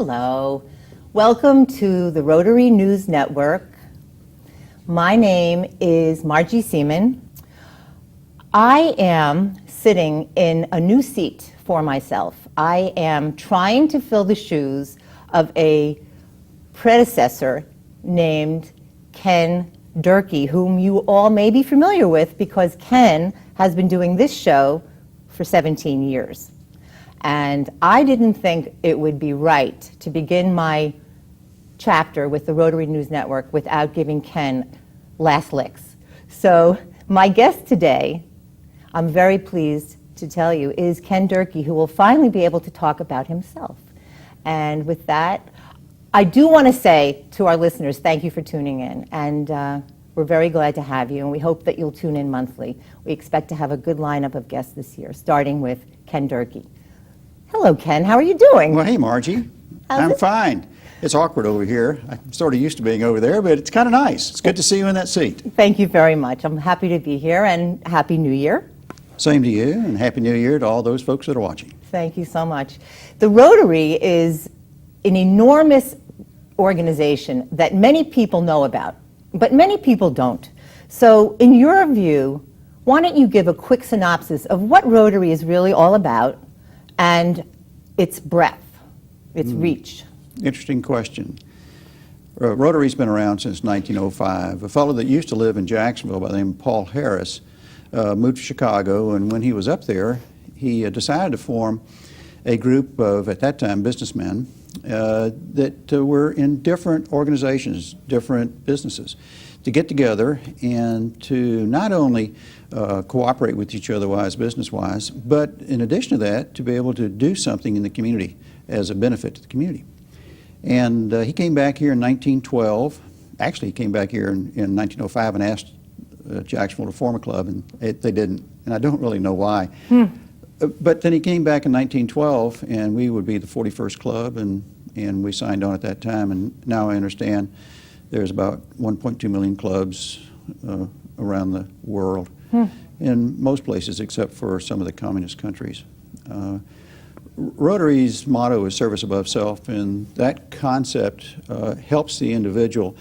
Hello. Welcome to the Rotary News Network. My name is Margie Seaman. I am sitting in a new seat for myself. I am trying to fill the shoes of a predecessor named Ken Durkee, whom you all may be familiar with because Ken has been doing this show for 17 years. And I didn't think it would be right to begin my chapter with the Rotary News Network without giving Ken last licks. So my guest today, I'm very pleased to tell you, is Ken Durkee, who will finally be able to talk about himself. And with that, I do want to say to our listeners, thank you for tuning in. And we're very glad to have you, and we hope that you'll tune in monthly. We expect to have a good lineup of guests this year, starting with Ken Durkee. Hello, Ken. How are you doing? Well, hey, Margie. I'm fine. It's awkward over here. I'm sort of used to being over there, but it's kind of nice. It's good to see you in that seat. Thank you very much. I'm happy to be here, and Happy New Year. Same to you, and Happy New Year to all those folks that are watching. Thank you so much. The Rotary is an enormous organization that many people know about, but many people don't. So in your view, why don't you give a quick synopsis of what Rotary is really all about and its breadth, its reach? Interesting question. Rotary's been around since 1905. A fellow that used to live in Jacksonville by the name of Paul Harris moved to Chicago, and when he was up there, he decided to form a group of, at that time, businessmen that were in different organizations, different businesses, to get together and to not only cooperate with each other business-wise, but in addition to that, to be able to do something in the community as a benefit to the community. And he came back here in 1912. Actually, he came back here in 1905 and asked Jacksonville to form a club, and they didn't, and I don't really know why. But then he came back in 1912, and we would be the 41st club, and we signed on at that time. And now I understand there's about 1.2 million clubs around the world, in most places except for some of the communist countries. Rotary's motto is service above self, and that concept helps the individual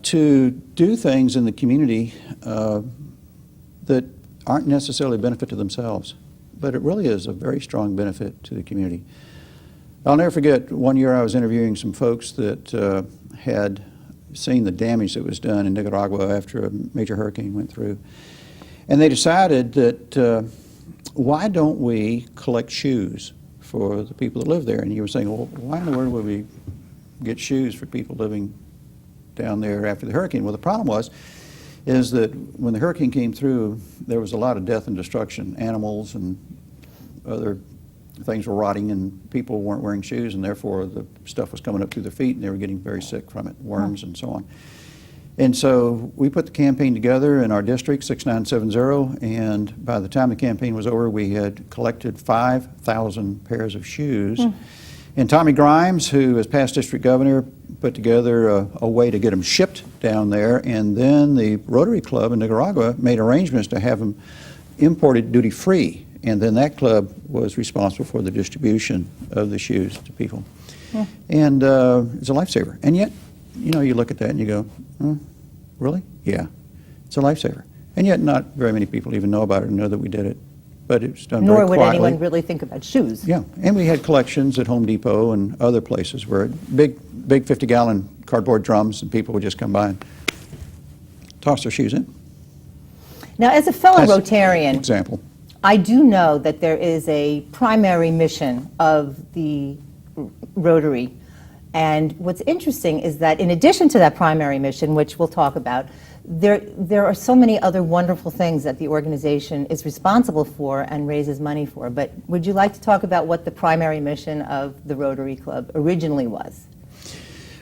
to do things in the community that aren't necessarily a benefit to themselves, but it really is a very strong benefit to the community. I'll never forget, one year I was interviewing some folks that had seen the damage that was done in Nicaragua after a major hurricane went through. And they decided that why don't we collect shoes for the people that live there? And you were saying, well, why in the world would we get shoes for people living down there after the hurricane? Well, the problem is that when the hurricane came through, there was a lot of death and destruction. Animals and other things were rotting, and people weren't wearing shoes, and therefore the stuff was coming up through their feet, and they were getting very sick from it, worms and so on. And so we put the campaign together in our district, 6970, and by the time the campaign was over, we had collected 5,000 pairs of shoes. And Tommy Grimes, who is past district governor, put together a way to get them shipped down there, and then the Rotary Club in Nicaragua made arrangements to have them imported duty-free, and then that club was responsible for the distribution of the shoes to people. And it's a lifesaver. And yet, you know, you look at that and you go, really? Yeah, it's a lifesaver. And yet not very many people even know about it and know that we did it. But it was done very quietly. Nor would anyone really think about shoes. Yeah, and we had collections at Home Depot and other places where big 50-gallon cardboard drums, and people would just come by and toss their shoes in. Now, as a fellow Rotarian, example, I do know that there is a primary mission of the Rotary. And what's interesting is that in addition to that primary mission, which we'll talk about, there are so many other wonderful things that the organization is responsible for and raises money for. But would you like to talk about what the primary mission of the Rotary Club originally was?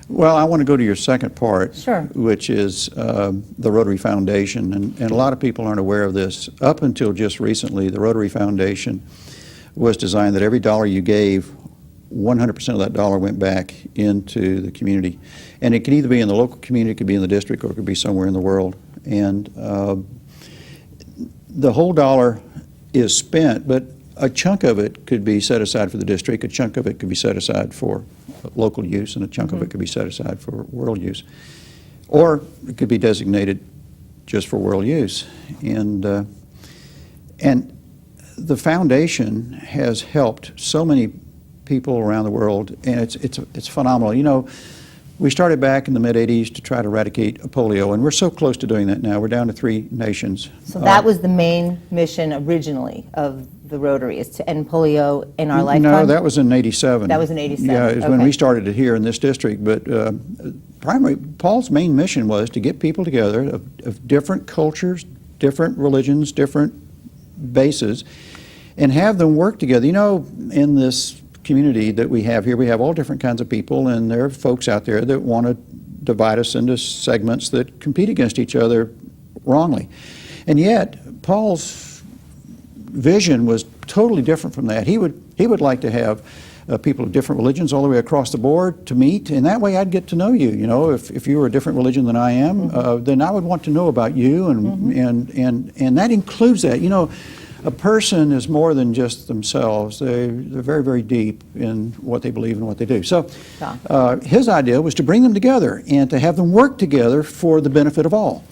Well, I want to go to your second part, Sure. Which is the Rotary Foundation. And a lot of people aren't aware of this. Up until just recently, the Rotary Foundation was designed that every dollar you gave, 100% of that dollar went back into the community. And it could either be in the local community, it could be in the district, or it could be somewhere in the world. And the whole dollar is spent, but a chunk of it could be set aside for the district, a chunk of it could be set aside for local use, and a chunk of it could be set aside for world use. Or it could be designated just for world use. And the foundation has helped so many people around the world, and it's phenomenal. You know, we started back in the mid-'80s to try to eradicate polio, and we're so close to doing that now. We're down to 3 nations. So that was the main mission originally of the Rotary, is to end polio in our lifetime? No, that was in '87. That was in '87. Yeah, it was when we started it here in this district. But Paul's main mission was to get people together of different cultures, different religions, different bases, and have them work together. You know, in this community that we have here, we have all different kinds of people, and there are folks out there that want to divide us into segments that compete against each other wrongly. And yet, Paul's vision was totally different from that. He would like to have people of different religions all the way across the board to meet, and that way I'd get to know you. You know, if you were a different religion than I am, then I would want to know about you, and that includes that. You know, a person is more than just themselves. They're very, very deep in what they believe and what they do. So his idea was to bring them together and to have them work together for the benefit of all.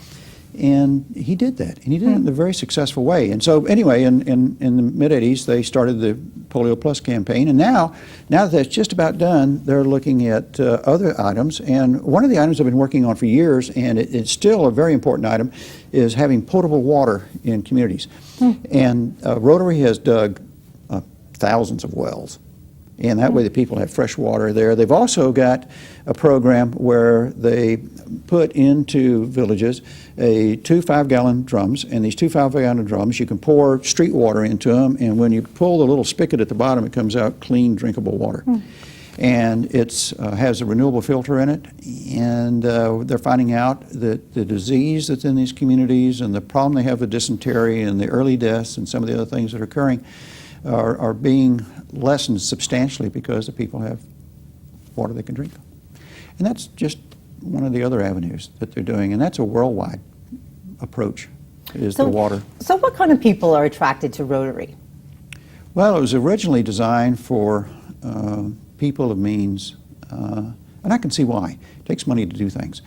And he did that, and he did it in a very successful way. And so anyway, in the mid-'80s, they started the Polio Plus campaign, and now that that's just about done, they're looking at other items. And one of the items I've been working on for years, and it's still a very important item, is having potable water in communities. And Rotary has dug thousands of wells, and that way the people have fresh water there. They've also got a program where they put into villages 2 5-gallon drums, and these 2 5-gallon drums, you can pour street water into them, and when you pull the little spigot at the bottom, it comes out clean, drinkable water. And it has a renewable filter in it, and they're finding out that the disease that's in these communities and the problem they have with dysentery and the early deaths and some of the other things that are occurring are being lessened substantially because the people have water they can drink. And that's just one of the other avenues that they're doing, and that's a worldwide approach, is the water. So what kind of people are attracted to Rotary? Well, it was originally designed for people of means, and I can see why. It takes money to do things.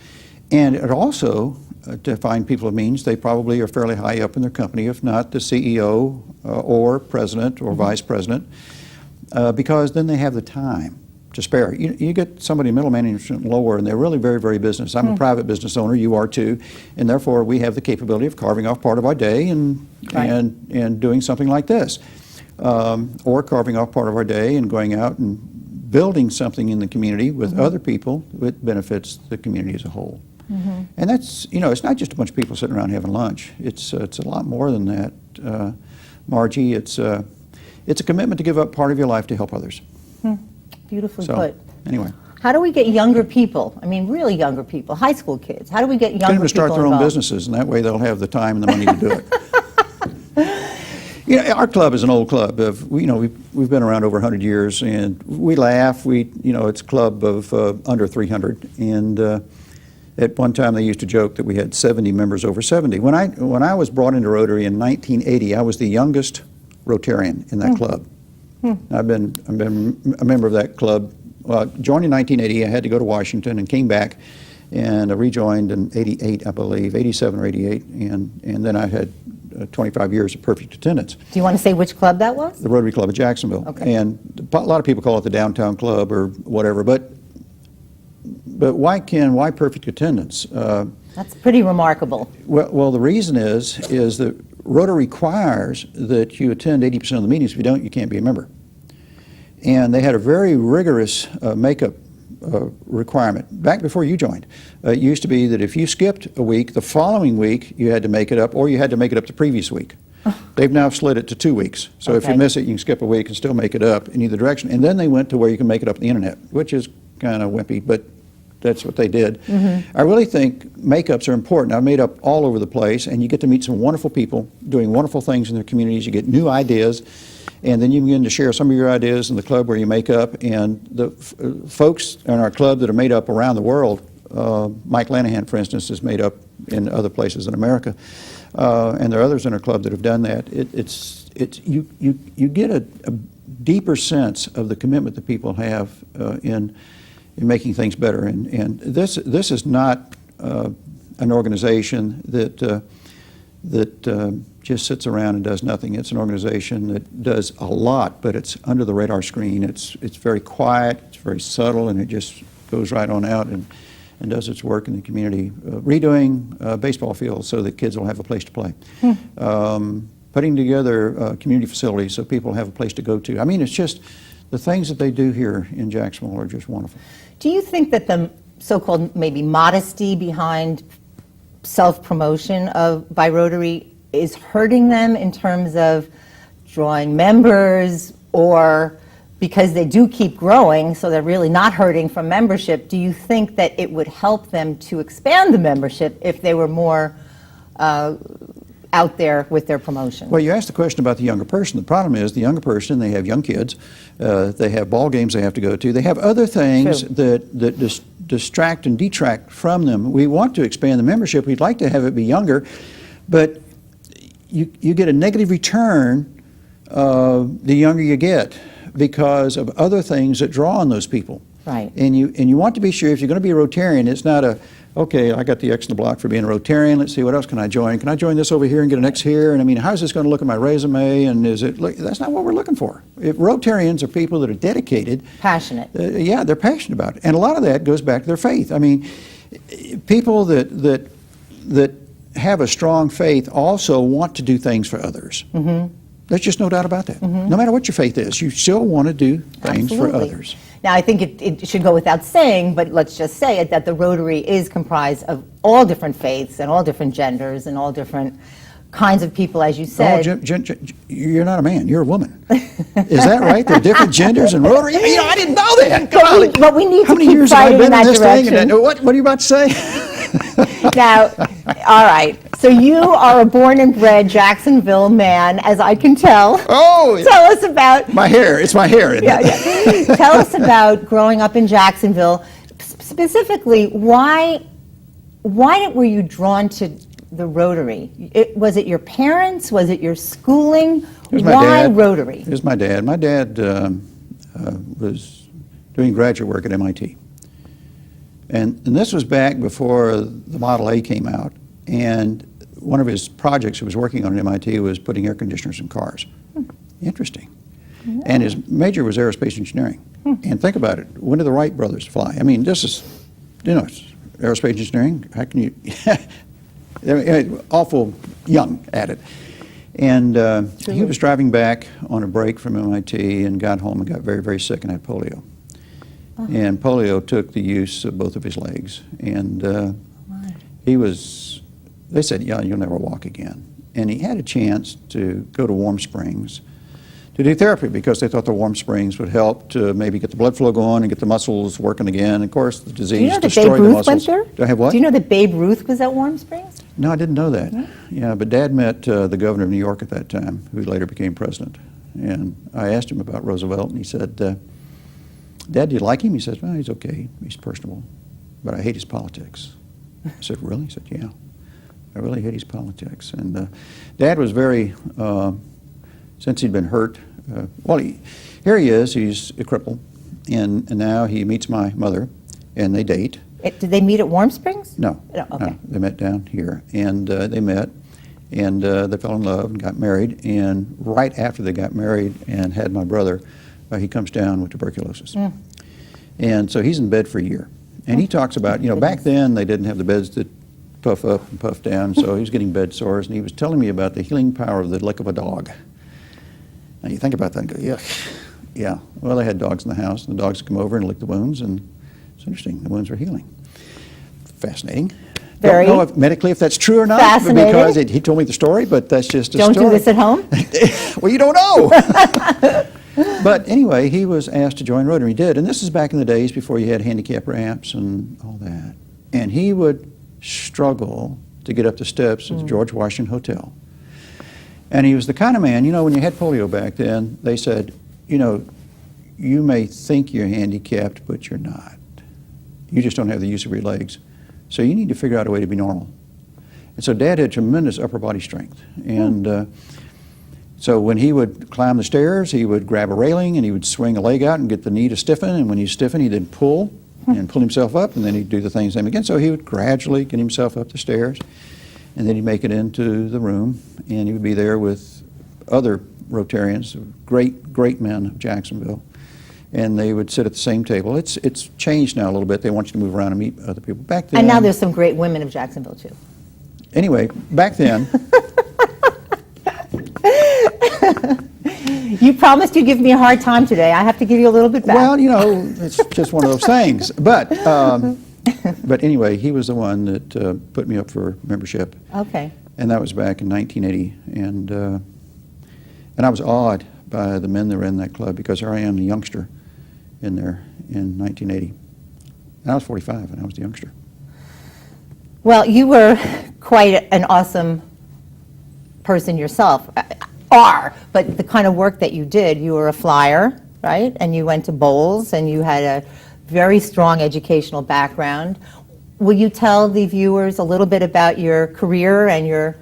And it also, to find people of means, they probably are fairly high up in their company, if not the CEO or president or vice president, because then they have the time to spare. You get somebody in middle management and lower, and they're really very, very business. I'm a private business owner, you are too, and therefore we have the capability of carving off part of our day and doing something like this. Or carving off part of our day and going out and building something in the community with other people that benefits the community as a whole. And that's, you know, it's not just a bunch of people sitting around having lunch. It's a lot more than that, Margie. It's a commitment to give up part of your life to help others. Beautifully put. Anyway. How do we get younger people, I mean really younger people, high school kids, how do we get younger people Get them to start their involved? own businesses, and that way they'll have the time and the money to do it. You know, our club is an old club. We've been around over 100 years, and we laugh. It's a club of under 300, and at one time they used to joke that we had 70 members over 70. When I was brought into Rotary in 1980, I was the youngest Rotarian in that club. I've been a member of that club. Joined in 1980. I had to go to Washington and came back, and I rejoined in 88, I believe, 87 or 88, and then I had 25 years of perfect attendance. Do you want to say which club that was? The Rotary Club of Jacksonville. Okay. And a lot of people call it the downtown club or whatever, but why perfect attendance? That's pretty remarkable. Well, the reason is that Rotary requires that you attend 80% of the meetings. If you don't, you can't be a member. And they had a very rigorous makeup requirement. Back before you joined, it used to be that if you skipped a week, the following week you had to make it up, or you had to make it up the previous week. They've now slid it to 2 weeks. So if you miss it, you can skip a week and still make it up in either direction. And then they went to where you can make it up on the internet, which is kind of wimpy, but that's what they did. I really think makeups are important. I've made up all over the place, and you get to meet some wonderful people doing wonderful things in their communities. You get new ideas, and then you begin to share some of your ideas in the club where you make up. And the folks in our club that are made up around the world, Mike Lanahan, for instance, is made up in other places in America, and there are others in our club that have done that. It's you get a deeper sense of the commitment that people have in making things better. And this is not an organization that just sits around and does nothing. It's an organization that does a lot, but it's under the radar screen. It's very quiet, it's very subtle, and it just goes right on out and does its work in the community, redoing baseball fields so that kids will have a place to play. Putting together community facilities so people have a place to go to. I mean, it's just the things that they do here in Jacksonville are just wonderful. Do you think that the so-called maybe modesty behind self-promotion by Rotary is hurting them in terms of drawing members, or because they do keep growing, so they're really not hurting from membership? Do you think that it would help them to expand the membership if they were more out there with their promotion? Well, you asked the question about the younger person. The problem is the younger person, they have young kids, they have ball games they have to go to, they have other things that distract and detract from them. We want to expand the membership, we'd like to have it be younger, but you get a negative return the younger you get because of other things that draw on those people. Right. And you want to be sure if you're going to be a Rotarian, it's not a, okay, I got the X in the block for being a Rotarian, let's see, what else can I join? Can I join this over here and get an X here? And I mean, how's this going to look at my resume? And that's not what we're looking for. If Rotarians are people that are dedicated. Passionate. Yeah, they're passionate about it. And a lot of that goes back to their faith. I mean, people that have a strong faith also want to do things for others. Mm-hmm. There's just no doubt about that. Mm-hmm. No matter what your faith is, you still want to do things for others. Now, I think it should go without saying, but let's just say it, that the Rotary is comprised of all different faiths and all different genders and all different kinds of people, as you said. You're not a man, you're a woman. Is that right? There are different genders in Rotary? You know, I didn't know that. But we need How to many keep years have I fighting been in that in this direction. thing? And what are you about to say? Now, all right. So you are a born and bred Jacksonville man, as I can tell. Oh! Tell us about my hair. It's my hair, isn't it? Yeah. Tell us about growing up in Jacksonville. Specifically, why were you drawn to the Rotary? Was it your parents? Was it your schooling? Why Rotary? It was my dad. My dad was doing graduate work at MIT. And this was back before the Model A came out. And one of his projects he was working on at MIT was putting air conditioners in cars. Interesting. Yeah. And his major was aerospace engineering. And think about it, when did the Wright brothers fly? I mean, this is, you know, it's aerospace engineering. How can you, awful young at it. And he was driving back on a break from MIT and got home and got very, very sick and had polio. And polio took the use of both of his legs. And they said, yeah, you'll never walk again. And he had a chance to go to Warm Springs to do therapy because they thought the Warm Springs would help to maybe get the blood flow going and get the muscles working again. And of course, the disease destroyed the muscles. Do you know that Babe Ruth went there? Do I have what? Do you know that Babe Ruth was at Warm Springs? No, I didn't know that. Yeah, but Dad met the governor of New York at that time, who later became president. And I asked him about Roosevelt, and he said, Dad, do you like him? He says, well, he's okay. He's personable, but I hate his politics. I said, really? He said, yeah. I really hate his politics. And Dad was very, since he'd been hurt, here he is, he's a cripple, and now he meets my mother, and they date. Did they meet at Warm Springs? No, okay. No, they met down here, and they met, and they fell in love and got married, and right after they got married and had my brother, he comes down with tuberculosis. And so he's in bed for a year. And he talks about, you know, back then they didn't have the beds that puff up and puff down, so he was getting bed sores, and he was telling me about the healing power of the lick of a dog. Now you think about that and go, yuck. Yeah, well, they had dogs in the house, and the dogs would come over and lick the wounds, and it's interesting, the wounds were healing. Fascinating. Very. Don't know if medically if that's true or not, Fascinating. because he told me the story, but that's just a story. Don't do this at home? Well, you don't know. But anyway, he was asked to join Rotary. He did, and this is back in the days before you had handicap ramps and all that. And he would struggle to get up the steps at the George Washington Hotel. And he was the kind of man, you know, when you had polio back then, they said, you know, you may think you're handicapped, but you're not. You just don't have the use of your legs. So you need to figure out a way to be normal. And so Dad had tremendous upper body strength. And So when he would climb the stairs, he would grab a railing and he would swing a leg out and get the knee to stiffen, and when he stiffened, he'd then pull and pull himself up, and then he'd do the thing same again. So he would gradually get himself up the stairs, and then he'd make it into the room, and he would be there with other Rotarians, great men of Jacksonville, and they would sit at the same table. It's changed now a little bit. They want you to move around and meet other people. Back then, And now there's some great women of Jacksonville, too. anyway, back then, You promised you'd give me a hard time today. I have to give you a little bit back. well, you know, it's just one of those things. But anyway, he was the one that put me up for membership. Okay. And that was back in 1980, and I was awed by the men that were in that club, because here I am, the youngster, in there in 1980. And I was 45, and I was the youngster. Well, you were quite an awesome person yourself. But the kind of work that you did, you were a flyer, right? And you went to bowls, and you had a very strong educational background. Will you tell the viewers a little bit about your career and your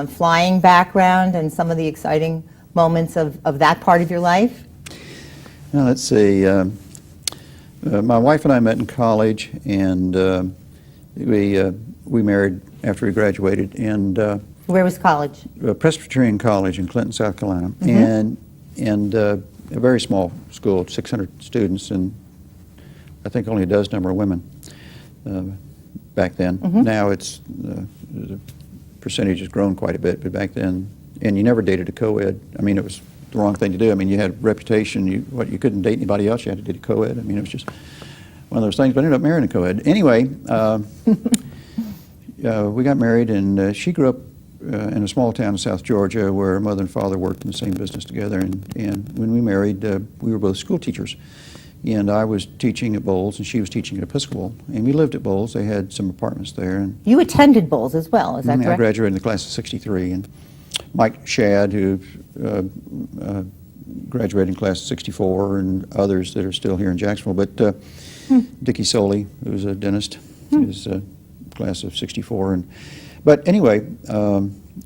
flying background and some of the exciting moments of that part of your life? Now, let's see. My wife and I met in college, and we married after we graduated. And Where was college? Presbyterian College in Clinton, South Carolina, and a very small school, 600 students, and I think only a dozen number of women back then. Now it's the percentage has grown quite a bit, but back then, and you never dated a co-ed. I mean, it was the wrong thing to do. I mean, you had a reputation. You couldn't date anybody else. You had to date a co-ed. I mean, it was just one of those things. But I ended up marrying a co-ed. Anyway, we got married, and she grew up in a small town in South Georgia where her mother and father worked in the same business together. And when we married, we were both school teachers. And I was teaching at Bowles, and she was teaching at Episcopal. And we lived at Bowles. They had some apartments there. And You attended Bowles as well, is that I correct? graduated in the class of '63. And Mike Shad, who graduated in class of '64, and others that are still here in Jacksonville. But Dickie Soley, who was a dentist, is class of '64. But anyway,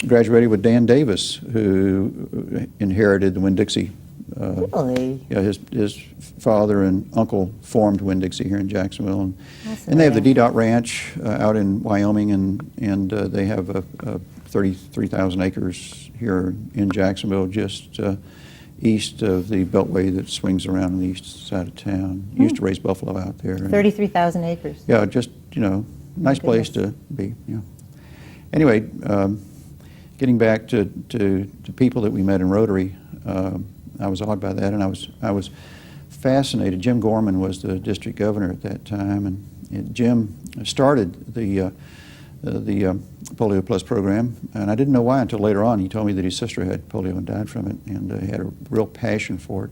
graduated with Dan Davis, who inherited the Winn-Dixie. Really? Yeah, his father and uncle formed Winn-Dixie here in Jacksonville, and they have the D-Dot Ranch out in Wyoming, and they have 33,000 acres here in Jacksonville, just east of the beltway that swings around on the east side of town. Used to raise buffalo out there. 33,000 acres. Yeah, just, nice place to be. Yeah. Anyway, getting back to people that we met in Rotary, I was awed by that, and I was fascinated. Jim Gorman was the district governor at that time, and Jim started the Polio Plus program, and I didn't know why until later on. He told me that his sister had polio and died from it, and he had a real passion for it.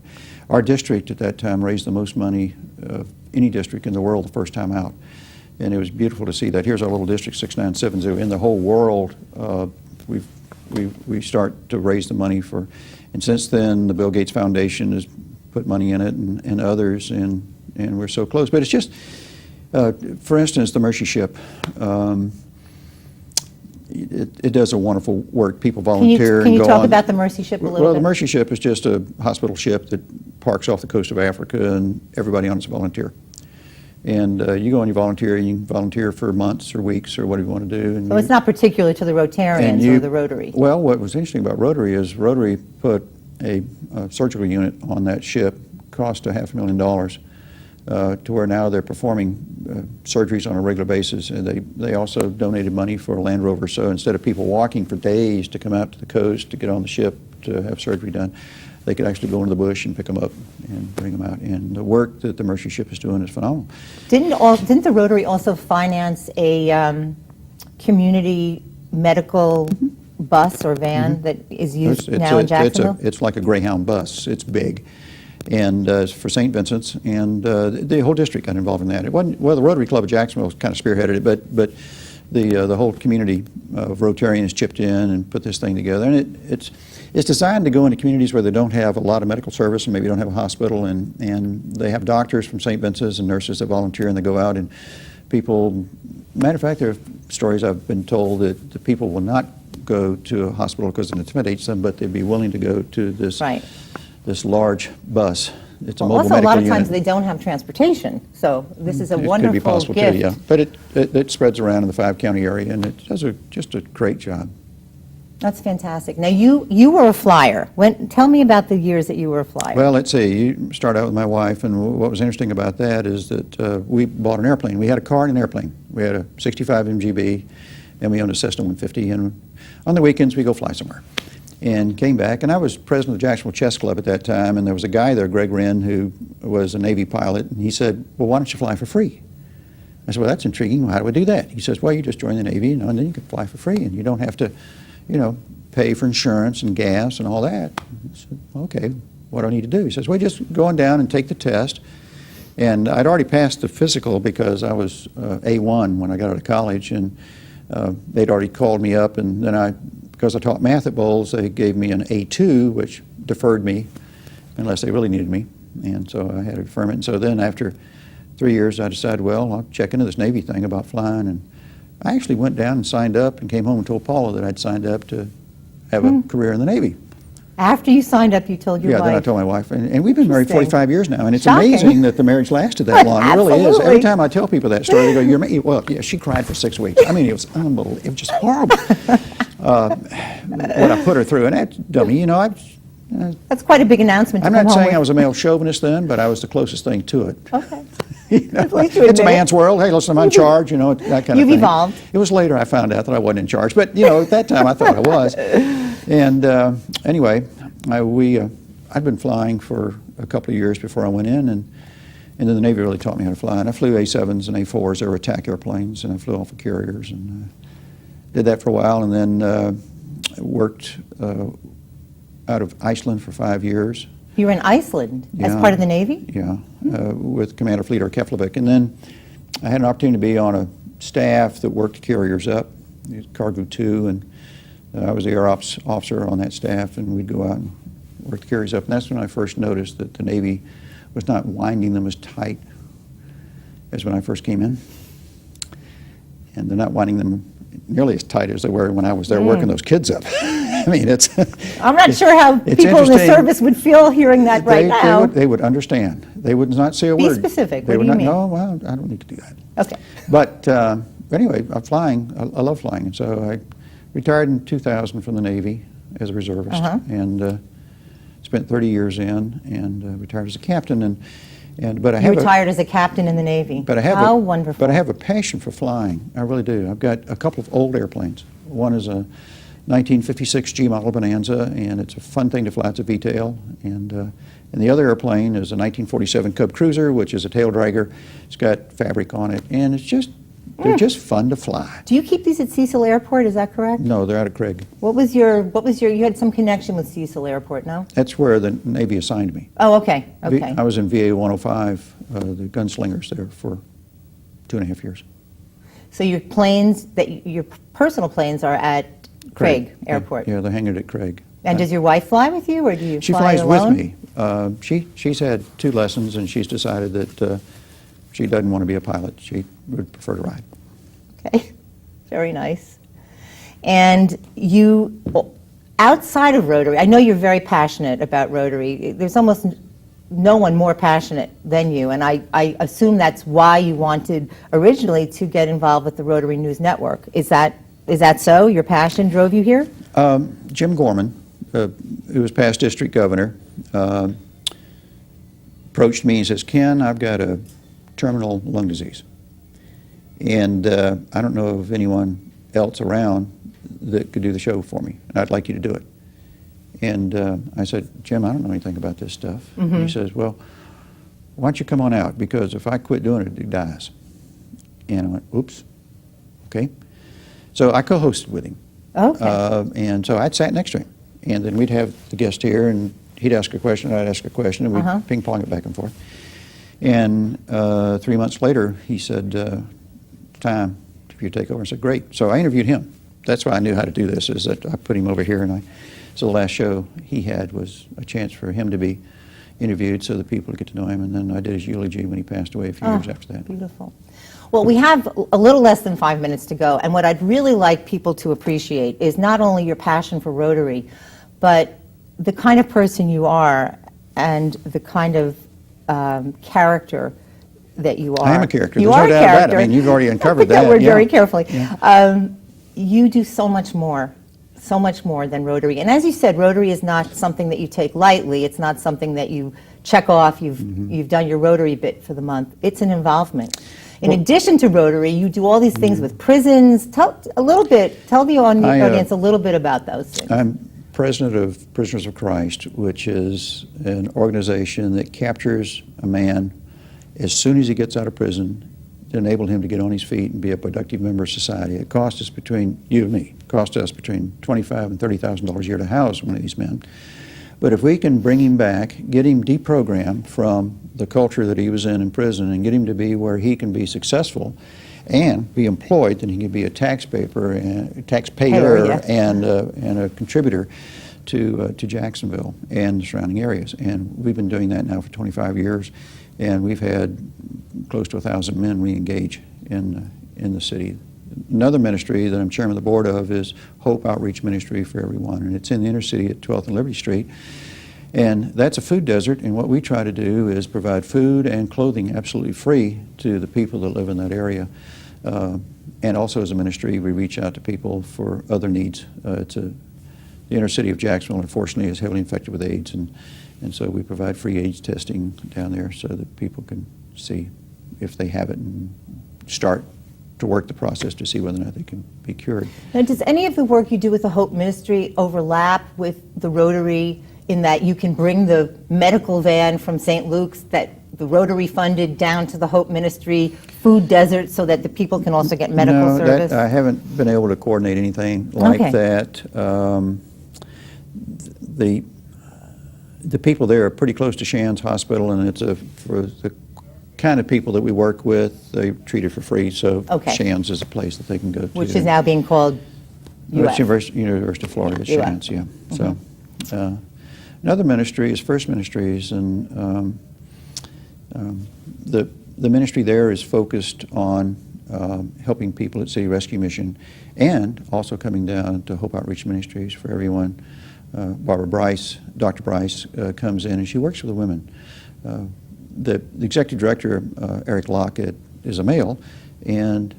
Our district at that time raised the most money of any district in the world the first time out, and it was beautiful to see that. Here's our little district, 6970. In the whole world, we start to raise the money for, and since then the Bill Gates Foundation has put money in it, and others, and we're so close. But it's just, for instance, the Mercy Ship. It does a wonderful work. People volunteer Can you and go talk on. about the Mercy Ship a little bit? Well, the Mercy Ship is just a hospital ship that parks off the coast of Africa, and everybody on it's a volunteer. And you go and you can volunteer for months or weeks or whatever you want to do. And So it's not particular to the Rotarians or the Rotary? Well, what was interesting about Rotary is Rotary put a surgical unit on that ship, cost $500,000, to where now they're performing surgeries on a regular basis. And they also donated money for a Land Rover, so instead of people walking for days to come out to the coast to get on the ship to have surgery done, they could actually go into the bush and pick them up and bring them out. And the work that the Mercy Ship is doing is phenomenal. Didn't the Rotary also finance a community medical bus or van that is used now in Jacksonville? It's like a Greyhound bus. It's big. And for St. Vincent's, and the whole district got involved in that. It wasn't, well, the Rotary Club of Jacksonville kind of spearheaded it, but the whole community of Rotarians chipped in and put this thing together. And it's designed to go into communities where they don't have a lot of medical service and maybe don't have a hospital, and they have doctors from St. Vincent's and nurses that volunteer, and they go out, and people, matter of fact, there are stories I've been told that the people will not go to a hospital because it intimidates them, but they'd be willing to go to this Right. this large bus. It's a Well, mobile also, a medical lot of unit. times they don't have transportation, so this is a It wonderful could be possible gift. too, yeah. But it spreads around in the 5-county area, and it does just a great job. That's fantastic. Now, you were a flyer. Tell me about the years that you were a flyer. Well, let's see. You start out with my wife, and what was interesting about that is that we bought an airplane. We had a car and an airplane. We had a 65 MGB, and we owned a Cessna 150, and on the weekends we go fly somewhere. And came back, and I was president of the Jacksonville Chess Club at that time, and there was a guy there, Greg Wren, who was a Navy pilot, and he said, well, why don't you fly for free? I said, well, that's intriguing. Well, how do we do that? He says, well, you just join the Navy, and then you can fly for free, and you don't have to, pay for insurance and gas and all that. I said, okay, what do I need to do? He says, well, just go on down and take the test. And I'd already passed the physical because I was A1 when I got out of college, and they'd already called me up, and then because I taught math at Bowles, they gave me an A2, which deferred me unless they really needed me, and so I had to deferment. And so then after 3 years, I decided, well, I'll check into this Navy thing about flying, and I actually went down and signed up and came home and told Paula that I'd signed up to have a career in the Navy. After you signed up, you told your wife. Yeah, then I told my wife, and we've been married Interesting. 45 years now, and it's Shocking. amazing that the marriage lasted that long. It really is. Absolutely. Every time I tell people that story, they go, "You're married?" Well, yeah, she cried for 6 weeks. I mean, it was unbelievable. It was just horrible what I put her through, and that's dummy. That's quite a big announcement to I'm come not home saying with. I was a male chauvinist then, but I was the closest thing to it. Okay. At least you it's a admit it. man's world. Hey, listen, I'm in charge, that kind of thing. You've evolved. It was later I found out that I wasn't in charge, but, at that time I thought I was. And anyway, I'd been flying for a couple of years before I went in, and then the Navy really taught me how to fly. And I flew A7s and A4s. They were attack airplanes, and I flew off of carriers, and did that for a while, and then worked out of Iceland for 5 years. You were in Iceland as Yeah. part of the Navy? Yeah, with Commander Fleet Keflavik. And then I had an opportunity to be on a staff that worked carriers up, Cargo 2, and I was the air ops officer on that staff, and we'd go out and work the carriers up. And that's when I first noticed that the Navy was not winding them as tight as when I first came in. And they're not winding them nearly as tight as they were when I was there working those kids up. I mean, I'm not sure how it's people in the interesting. service would feel hearing that right now. They would understand. They would not say a Be word. specific. They What would do you not, mean? No, well, I don't need to do that. Okay. But anyway, I'm flying. I love flying. And so I retired in 2000 from the Navy as a reservist, and spent 30 years in, and retired as a captain. But I You have retired as a captain in the Navy. but I have How a, wonderful. But I have a passion for flying. I really do. I've got a couple of old airplanes. One is a 1956 G model Bonanza, and it's a fun thing to fly. It's a V-tail, and the other airplane is a 1947 Cub Cruiser, which is a tail dragger. It's got fabric on it, and they're just fun to fly. Do you keep these at Cecil Airport, is that correct? No, they're out of Craig. What was your, you had some connection with Cecil Airport, no? That's where the Navy assigned me. Oh, okay, okay. I was in VA 105, the gunslingers there for 2.5 years. So your your personal planes are at Craig Airport? Yeah, they're hanging at Craig. And does your wife fly with you, or do you She fly flies alone? with me. She's had 2 lessons, and she's decided that she doesn't want to be a pilot. She would prefer to ride. Okay, very nice. And you, outside of Rotary, I know you're very passionate about Rotary. There's almost no one more passionate than you, and I assume that's why you wanted originally to get involved with the Rotary News Network. Is that so? Your passion drove you here? Jim Gorman, who was past district governor, approached me and says, Ken, I've got a terminal lung disease. And I don't know of anyone else around that could do the show for me, and I'd like you to do it. And I said, Jim, I don't know anything about this stuff. And he says, well, why don't you come on out, because if I quit doing it, it dies. And I went, oops, okay. So I co-hosted with him. Okay. And so I'd sat next to him, and then we'd have the guest here, and he'd ask a question, I'd ask a question, and we'd ping-pong it back and forth. And 3 months later, he said, time for you to take over. I said, great. So I interviewed him. That's why I knew how to do this, is that I put him over here, and so the last show he had was a chance for him to be interviewed so the people would get to know him, and then I did his eulogy when he passed away a few years after that. Beautiful. Well, we have a little less than 5 minutes to go, and what I'd really like people to appreciate is not only your passion for Rotary, but the kind of person you are and the kind of character that you are. I am a character. You There's are no a doubt about character. it. I mean, you've already uncovered I put that word yeah. very carefully. Yeah. You do so much more than Rotary. And as you said, Rotary is not something that you take lightly. It's not something that you check off. You've done your Rotary bit for the month. It's an involvement. In addition to Rotary, you do all these things with prisons. Tell the audience a little bit about those things. I'm president of Prisoners of Christ, which is an organization that captures a man as soon as he gets out of prison to enable him to get on his feet and be a productive member of society. It costs us between $25,000 and $30,000 a year to house one of these men. But if we can bring him back, get him deprogrammed from the culture that he was in prison and get him to be where he can be successful and be employed, then he can be a taxpayer and a contributor to Jacksonville and the surrounding areas. And we've been doing that now for 25 years, and we've had close to 1,000 men re-engage in the city. Another ministry that I'm chairman of the board of is Hope Outreach Ministry for Everyone, and it's in the inner city at 12th and Liberty Street. And that's a food desert, and what we try to do is provide food and clothing absolutely free to the people that live in that area. And also as a ministry, we reach out to people for other needs. The inner city of Jacksonville, unfortunately, is heavily infected with AIDS, and so we provide free AIDS testing down there so that people can see if they have it and start to work the process to see whether or not they can be cured. Now, does any of the work you do with the Hope Ministry overlap with the Rotary in that you can bring the medical van from St. Luke's that the Rotary funded down to the Hope Ministry food desert so that the people can also get medical service? I haven't been able to coordinate anything like that. The people there are pretty close to Shands Hospital, and it's for the kind of people that we work with, they treat it for free, so Shands is a place that they can go to. Which is now being called UF. University of Florida, Shands, yeah. So, another ministry is First Ministries, and the ministry there is focused on helping people at City Rescue Mission, and also coming down to Hope Outreach Ministries for Everyone. Dr. Bryce comes in, and she works with the women. The executive director, Eric Lockett, is a male, and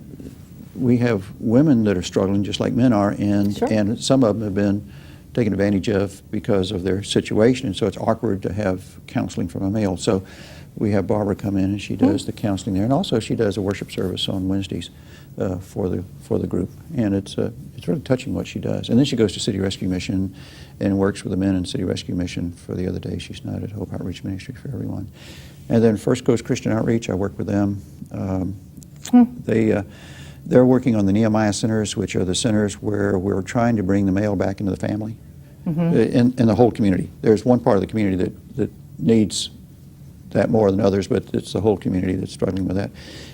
we have women that are struggling just like men are, and some of them have been taken advantage of because of their situation, and so it's awkward to have counseling from a male. So we have Barbara come in, and she does the counseling there, and also she does a worship service on Wednesdays for the group, and it's really touching what she does. And then she goes to City Rescue Mission and works with the men in City Rescue Mission for the other day. She's not at Hope Outreach Ministry for Everyone. And then First Coast Christian Outreach, I work with them. They're working on the Nehemiah Centers, which are the centers where we're trying to bring the male back into the family in the whole community. There's one part of the community that needs that more than others, but it's the whole community that's struggling with that.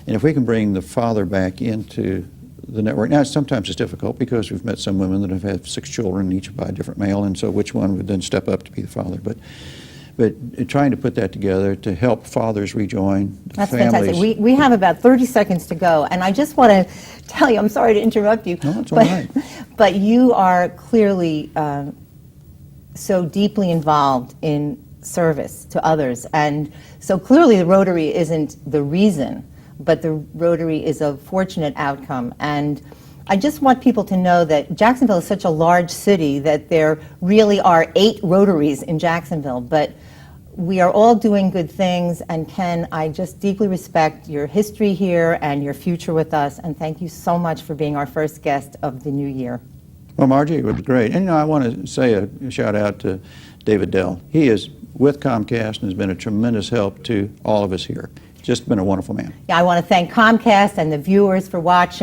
And if we can bring the father back into the network, now sometimes it's difficult because we've met some women that have had 6 children, each by a different male, and so which one would then step up to be the father? But trying to put that together to help fathers rejoin the families. That's fantastic. We have about 30 seconds to go, and I just want to tell you, I'm sorry to interrupt you, no, it's all right. But you are clearly so deeply involved in service to others, and so clearly the Rotary isn't the reason, but the Rotary is a fortunate outcome. And I just want people to know that Jacksonville is such a large city that there really are 8 Rotaries in Jacksonville, but we are all doing good things. And Ken, I just deeply respect your history here and your future with us, and thank you so much for being our first guest of the new year. Well, Margie, it was great. And I want to say a shout out to David Dell. He is with Comcast and has been a tremendous help to all of us here. Just been a wonderful man. Yeah, I want to thank Comcast and the viewers for watching.